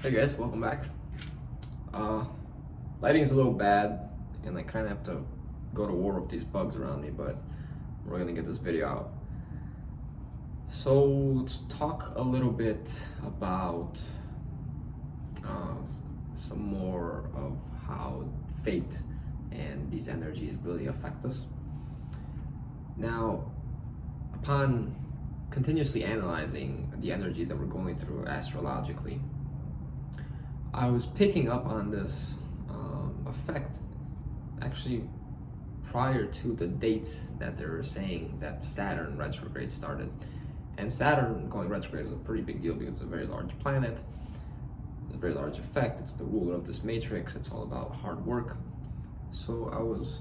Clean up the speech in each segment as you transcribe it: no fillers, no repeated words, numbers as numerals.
Hey guys, welcome back. Lighting's a little bad, and I kind of have to go to war with these bugs around me, but we're gonna get this video out. So let's talk a little bit about some more of how fate and these energies really affect us. Now, upon continuously analyzing the energies that we're going through astrologically, I was picking up on this effect actually prior to the dates that they were saying that Saturn retrograde started. And Saturn going retrograde is a pretty big deal because it's a very large planet. It's a very large effect. It's the ruler of this matrix. It's all about hard work. So I was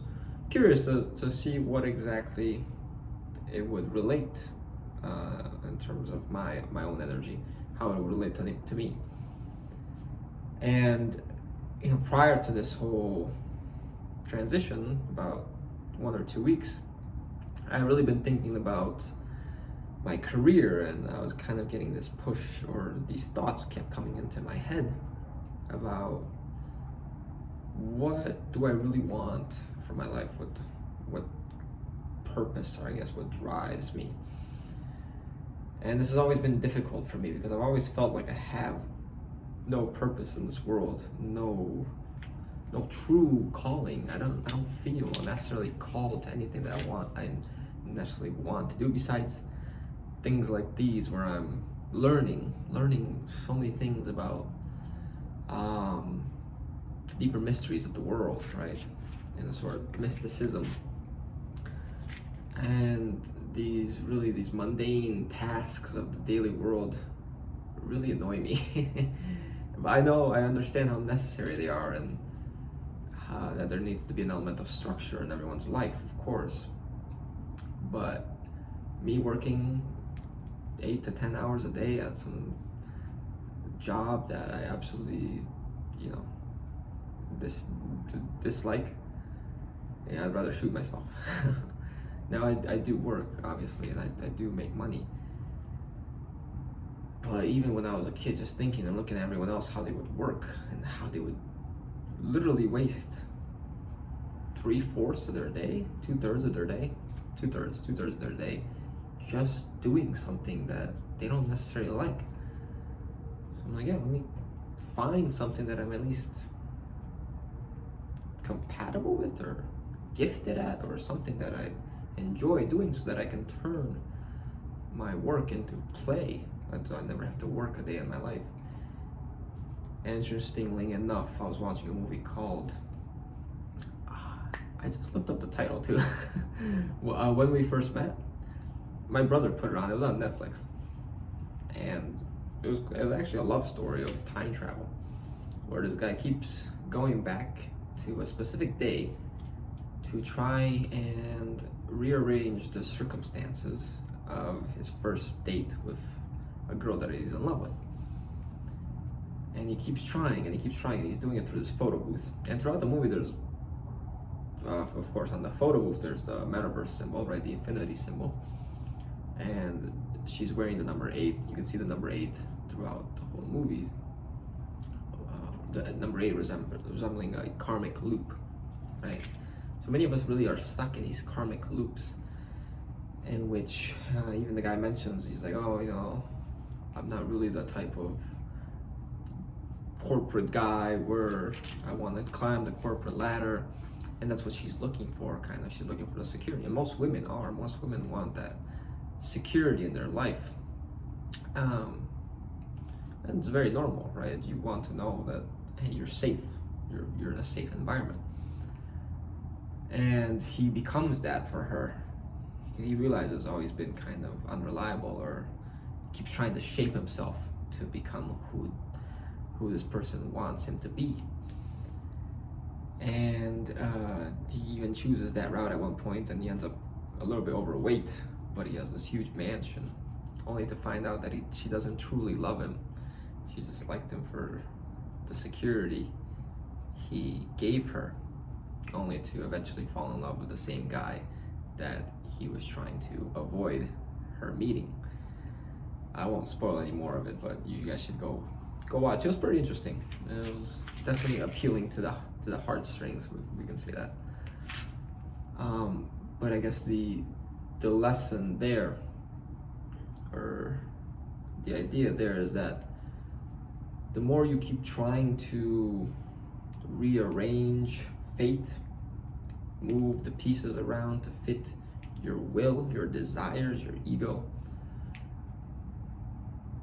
curious to see what exactly it would relate in terms of my own energy, how it would relate to me. And prior to this whole transition, about 1 or 2 weeks, I've really been thinking about my career, and I was kind of getting this push, or these thoughts kept coming into my head about what do I really want for my life, what purpose, or I guess what drives me. And this has always been difficult for me because I've always felt like I have no purpose in this world, no true calling. I don't feel necessarily called to anything that I necessarily want to do besides things like these where I'm learning so many things about deeper mysteries of the world, right? And a sort of mysticism. And these mundane tasks of the daily world really annoy me. But I understand how necessary they are, and that there needs to be an element of structure in everyone's life, of course. But me working 8 to 10 hours a day at some job that I absolutely, dislike, I'd rather shoot myself. Now I do work, obviously, and I do make money. But even when I was a kid, just thinking and looking at everyone else, how they would work and how they would literally waste 3/4 of their day, 2/3 of their day, two thirds of their day, just doing something that they don't necessarily like. So I'm like, yeah, let me find something that I'm at least compatible with or gifted at, or something that I enjoy doing, so that I can turn my work into play. So I never have to work a day in my life. Interestingly enough, I was watching a movie called, I just looked up the title too. When We First Met. My brother put it on. It was on Netflix, and it was actually a love story of time travel, where this guy keeps going back to a specific day to try and rearrange the circumstances of his first date with a girl that he's in love with. And he keeps trying, and he's doing it through this photo booth. And throughout the movie, there's, of course, on the photo booth, there's the metaverse symbol, right, the infinity symbol. And she's wearing the number 8. You can see the number 8 throughout the whole movie. The number 8 resembling a karmic loop, right? So many of us really are stuck in these karmic loops, in which even the guy mentions, he's like, oh, I'm not really the type of corporate guy where I want to climb the corporate ladder. And that's what she's looking for, kind of. She's looking for the security. And most women want that security in their life. And it's very normal, right? You want to know that, hey, you're safe. You're in a safe environment. And he becomes that for her. He realizes, he's been kind of unreliable, or keeps trying to shape himself to become who this person wants him to be. And he even chooses that route at one point, and he ends up a little bit overweight, but he has this huge mansion, only to find out that she doesn't truly love him. She just liked him for the security he gave her, only to eventually fall in love with the same guy that he was trying to avoid her meeting. I won't spoil any more of it, but you guys should go go watch. It was pretty interesting. It was definitely appealing to the heartstrings. We can say that. But I guess the lesson there, or the idea there, is that the more you keep trying to rearrange fate, move the pieces around to fit your will, your desires, your ego,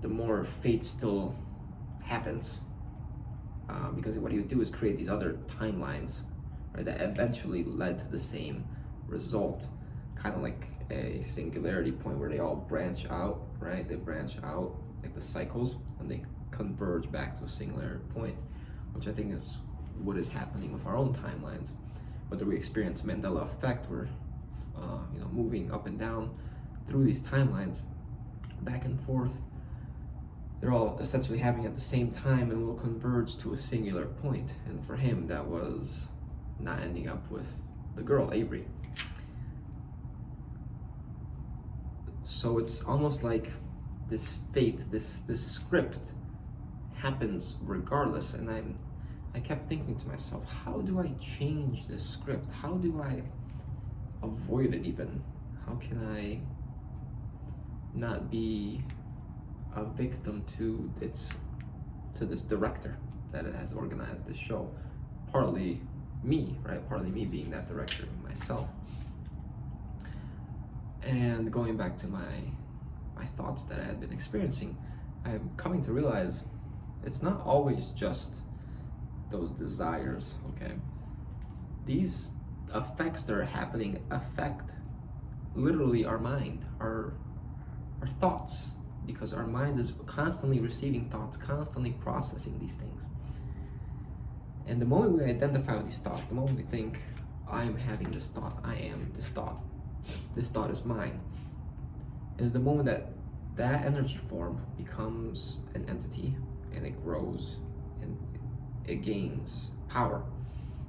the more fate still happens. Because what you do is create these other timelines, right, that eventually led to the same result, kind of like a singularity point where they all branch out, right? They branch out like the cycles, and they converge back to a singular point, which I think is what is happening with our own timelines. Whether we experience Mandela effect, or moving up and down through these timelines, back and forth, they're all essentially happening at the same time and will converge to a singular point. And for him, that was not ending up with the girl, Avery. So it's almost like this fate, this script happens regardless. And I kept thinking to myself, how do I change this script? How do I avoid it even? How can I not be a victim to this director that it has organized this show? Partly me, right? Partly me being that director myself. And going back to my thoughts that I had been experiencing, I'm coming to realize it's not always just those desires, okay? These effects that are happening affect literally our mind, our thoughts, because our mind is constantly receiving thoughts, constantly processing these things. And the moment we identify with these thoughts, the moment we think, I am having this thought, I am this thought is mine, is the moment that energy form becomes an entity, and it grows and it gains power,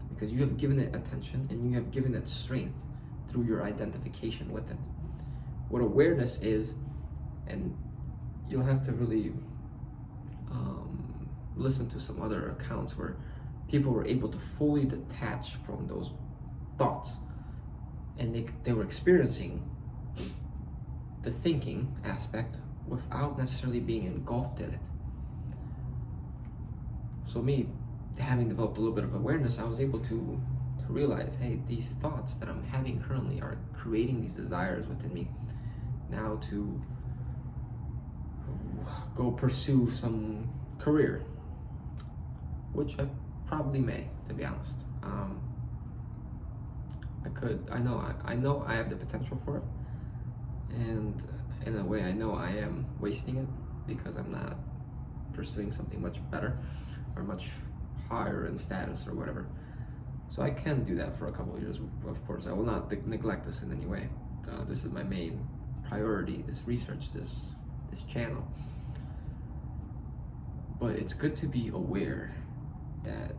because you have given it attention and you have given it strength through your identification with it. What awareness is, and you'll have to really listen to some other accounts where people were able to fully detach from those thoughts, and they were experiencing the thinking aspect without necessarily being engulfed in it. So me, having developed a little bit of awareness, I was able to realize, hey, these thoughts that I'm having currently are creating these desires within me now to go pursue some career, which I probably may, to be honest. I know I have the potential for it, and in a way I know I am wasting it because I'm not pursuing something much better or much higher in status or whatever. So I can do that for a couple of years, of course. I will not neglect this in any way. This is my main priority, this research, this channel. But it's good to be aware that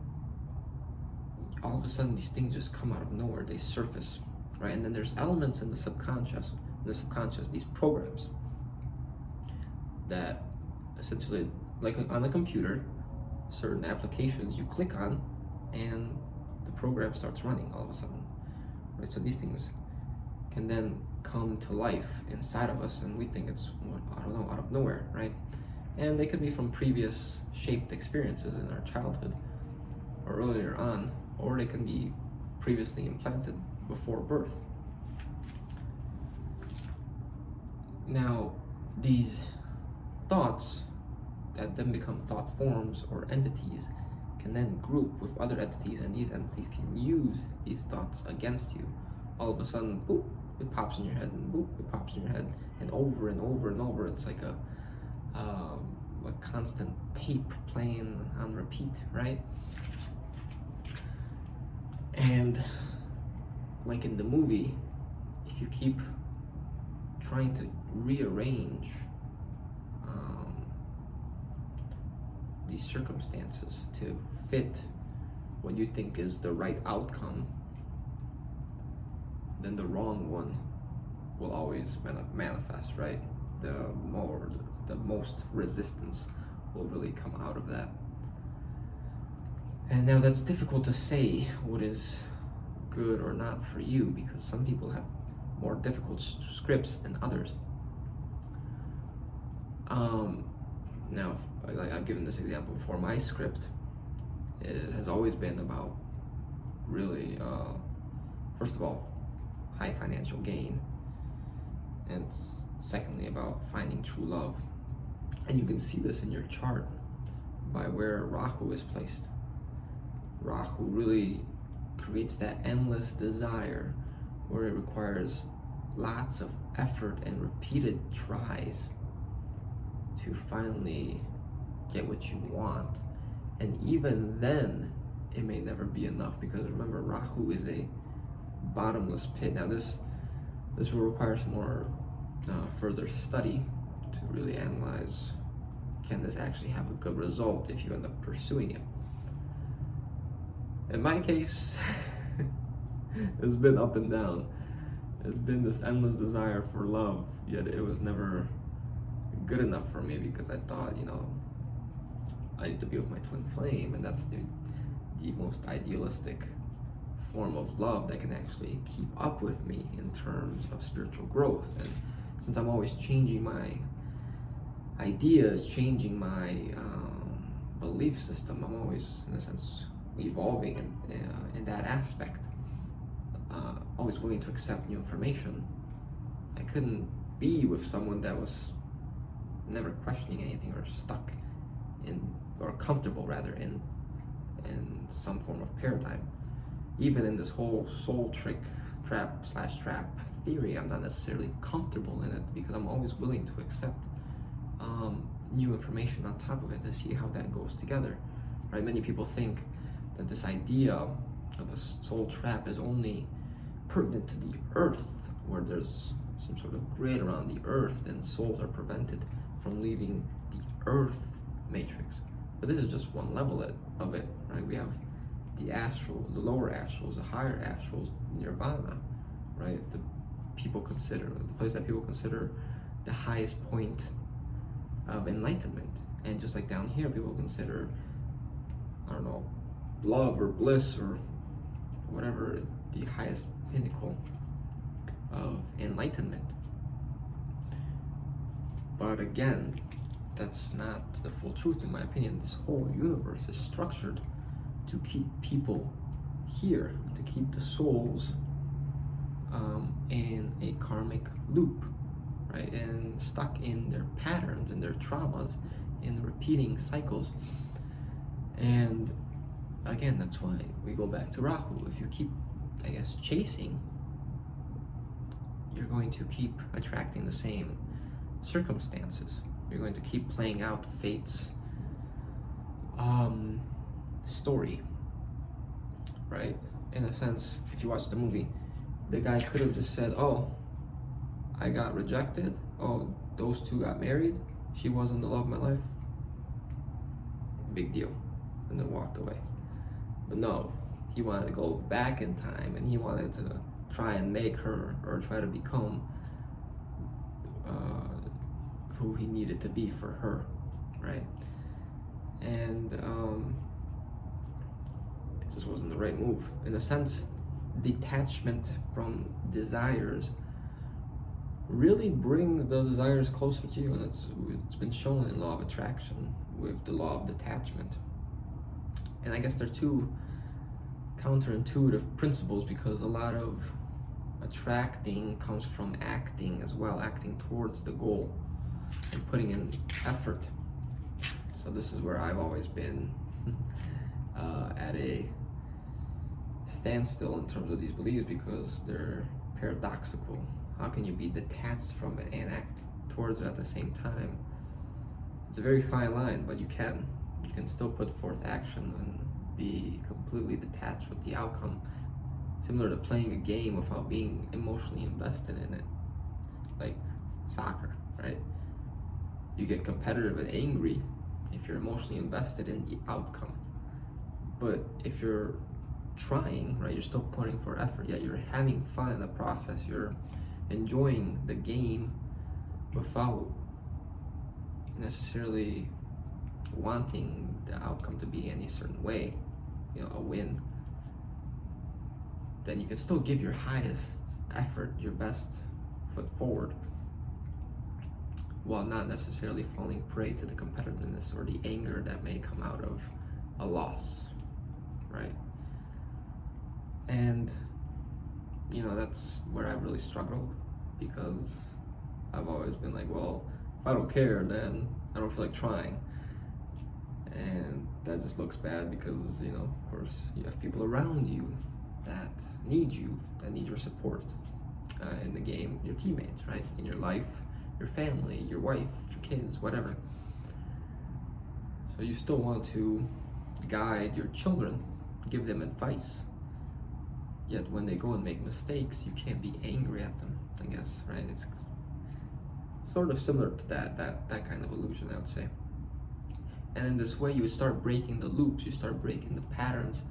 all of a sudden these things just come out of nowhere, they surface, right? And then there's elements in the subconscious, these programs that essentially, like on a computer, certain applications you click on and the program starts running all of a sudden, right? So these things can then come to life inside of us, and we think it's, I don't know, out of nowhere, right? And they could be from previous shaped experiences in our childhood or earlier on, or they can be previously implanted before birth. Now, these thoughts that then become thought forms or entities can then group with other entities, and these entities can use these thoughts against you. All of a sudden, boop, it pops in your head, and boop, it pops in your head, and over and over and over. It's like a constant tape playing on repeat, right? And like in the movie, if you keep trying to rearrange these circumstances to fit what you think is the right outcome, then the wrong one will always manifest, right? The most resistance will really come out of that. And now that's difficult to say what is good or not for you, because some people have more difficult scripts than others. Now, like I've given this example before, my script has always been about really, first of all, high financial gain, and secondly, about finding true love. And you can see this in your chart by where Rahu is placed. Rahu really creates that endless desire where it requires lots of effort and repeated tries to finally get what you want. And even then, it may never be enough, because remember, Rahu is a bottomless pit. Now this will require some more further study to really analyze, can this actually have a good result if you end up pursuing it. In my case, it's been up and down. It's been this endless desire for love, yet it was never good enough for me, because I thought, I need to be with my twin flame, and that's the most idealistic form of love that can actually keep up with me in terms of spiritual growth. And since I'm always changing my ideas, changing my belief system, I'm always, in a sense, evolving in that aspect, always willing to accept new information. I couldn't be with someone that was never questioning anything, or stuck in, or comfortable rather, in some form of paradigm. Even in this whole soul trap theory, I'm not necessarily comfortable in it, because I'm always willing to accept new information on top of it to see how that goes together. Right? Many people think that this idea of a soul trap is only pertinent to the earth, where there's some sort of grid around the earth and souls are prevented from leaving the earth matrix. But this is just one level of it, right? We have the astral, the lower astrals, the higher astrals, nirvana, right? The place that people consider the highest point of enlightenment. And just like down here, people consider, I don't know, love or bliss or whatever, the highest pinnacle of enlightenment. But again, that's not the full truth, in my opinion. This whole universe is structured to keep people here, to keep the souls in a karmic loop, right? And stuck in their patterns and their traumas, in repeating cycles. And again, that's why we go back to Rahu. If you keep, chasing, you're going to keep attracting the same circumstances. You're going to keep playing out fate's story, right? In a sense, if you watch the movie, the guy could have just said, oh, I got rejected, oh, those two got married, she wasn't the love of my life, big deal, and then walked away. But no, he wanted to go back in time, and he wanted to try and make her, or try to become who he needed to be for her, right? And it just wasn't the right move. In a sense, detachment from desires really brings the desires closer to you, and it's been shown in law of attraction with the law of detachment. And I guess they're two counterintuitive principles, because a lot of attracting comes from acting as well, acting towards the goal and putting in effort. So this is where I've always been at a standstill in terms of these beliefs, because they're paradoxical. How can you be detached from it and act towards it at the same time? It's a very fine line, but you can still put forth action and be completely detached with the outcome, similar to playing a game without being emotionally invested in it, like soccer, right? You get competitive and angry if you're emotionally invested in the outcome. But if you're trying, right, you're still putting forth effort, yet you're having fun in the process, you're enjoying the game without necessarily wanting the outcome to be any certain way, a win, then you can still give your highest effort, your best foot forward, while not necessarily falling prey to the competitiveness or the anger that may come out of a loss, right? And that's where I've really struggled, because I've always been like, well, if I don't care, then I don't feel like trying. And that just looks bad, because of course you have people around you that need your support in the game, your teammates, right, in your life, your family, your wife, your kids, whatever. So you still want to guide your children, give them advice, yet when they go and make mistakes, you can't be angry at them, I guess, right? It's sort of similar to that kind of illusion, I would say. And in this way, you start breaking the loops, you start breaking the patterns,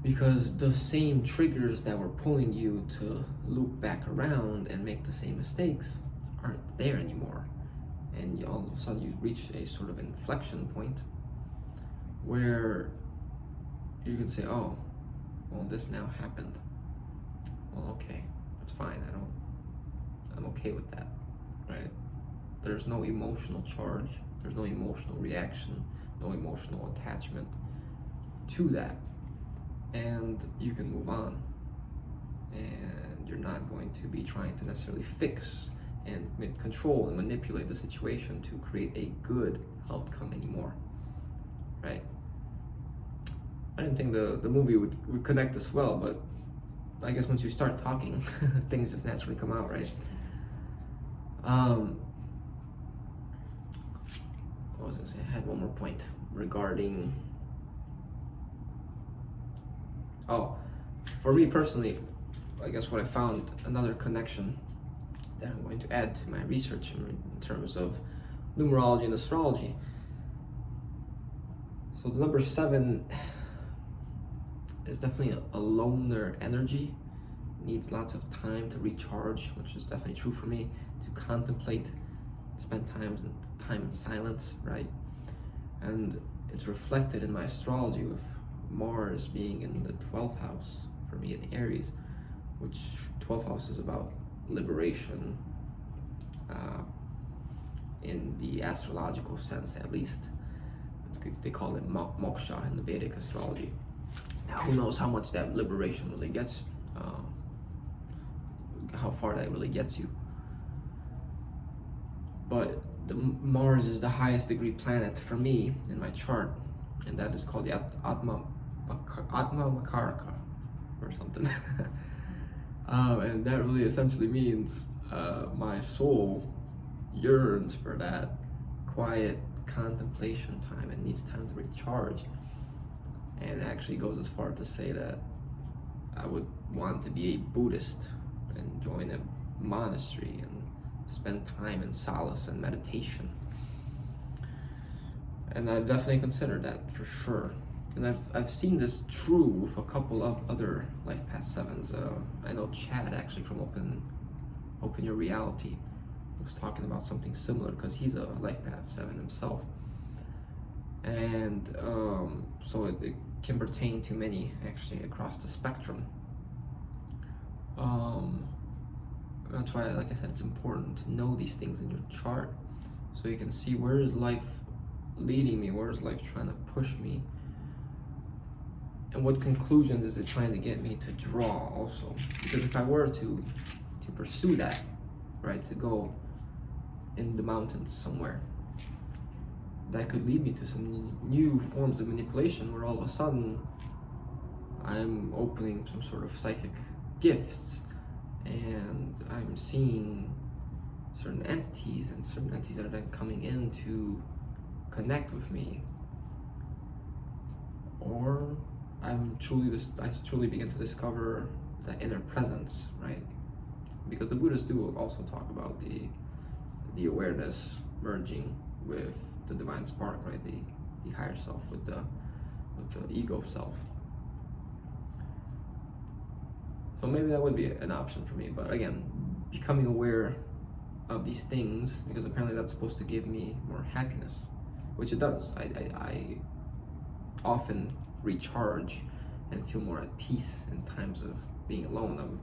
because the same triggers that were pulling you to loop back around and make the same mistakes aren't there anymore. And all of a sudden you reach a sort of inflection point where you can say, oh, well, this now happened. Well, okay, that's fine. I'm okay with that, right? There's no emotional charge, there's no emotional reaction, no emotional attachment to that. And you can move on. And you're not going to be trying to necessarily fix and control and manipulate the situation to create a good outcome anymore, right? I didn't think the movie would connect this well, but I guess once you start talking, things just naturally come out, right? What was I gonna say? I had one more point regarding. Oh, for me personally, I guess what I found, another connection that I'm going to add to my research in terms of numerology and astrology. So the number 7 is definitely a loner energy, needs lots of time to recharge, which is definitely true for me, to contemplate, spend time in silence, right? And it's reflected in my astrology with Mars being in the 12th house for me in Aries, which 12th house is about liberation, in the astrological sense at least. They call it moksha in the Vedic astrology. Now who knows how much that liberation really gets, how far that really gets you. But Mars is the highest degree planet for me in my chart, and that is called the Atma Makaraka or something. And that really essentially means my soul yearns for that quiet contemplation time. It needs time to recharge, and it actually goes as far to say that I would want to be a Buddhist and join a monastery and spend time in solace and meditation. And I've definitely considered that for sure. And I've seen this true with a couple of other life path 7s. I know Chad actually from Open Your Reality was talking about something similar, because he's a life path 7 himself. And so it can pertain to many actually across the spectrum. That's why, like I said, it's important to know these things in your chart, so you can see where is life leading me, where is life trying to push me, and what conclusions is it trying to get me to draw also. Because if I were to pursue that, right, to go in the mountains somewhere, that could lead me to some new forms of manipulation, where all of a sudden I'm opening some sort of psychic gifts, and I'm seeing certain entities, and certain entities that are then coming in to connect with me, or I truly begin to discover the inner presence, right? Because the Buddhists do also talk about the awareness merging with the divine spark, right? The higher self with the ego self. So maybe that would be an option for me. But again, becoming aware of these things, because apparently that's supposed to give me more happiness. which it does. I often recharge and feel more at peace in times of being alone.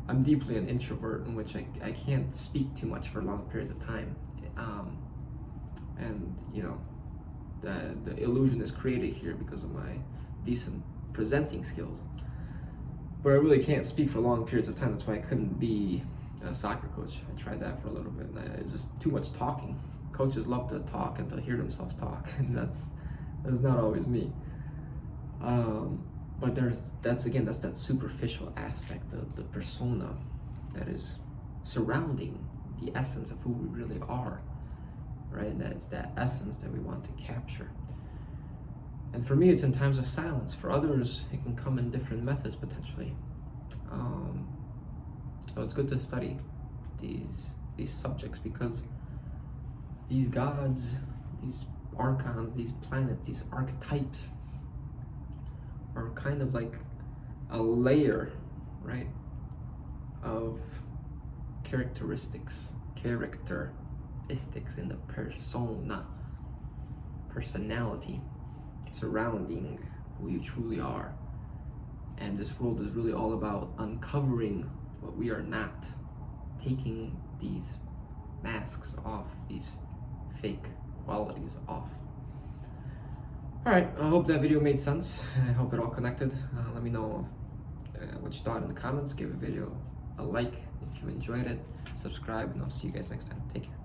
I'm deeply an introvert, in which I can't speak too much for long periods of time, and you know, the illusion is created here because of my decent presenting skills, but I really can't speak for long periods of time. That's why I couldn't be a soccer coach. I tried that for a little bit, and it's just too much talking. Coaches love to talk and to hear themselves talk, and that's not always me. But that's that superficial aspect of the persona that is surrounding the essence of who we really are, right? And that's that essence that we want to capture. And for me, it's in times of silence. For others, it can come in different methods potentially. So it's good to study these subjects, because these gods, these archons, these planets, these archetypes are kind of like a layer, right, of characteristics in the personality surrounding who you truly are. And this world is really all about uncovering what we are not, taking these masks off, these fake qualities off. Alright, I hope that video made sense. I hope it all connected. Let me know what you thought in the comments. Give the video a like if you enjoyed it. Subscribe, and I'll see you guys next time. Take care.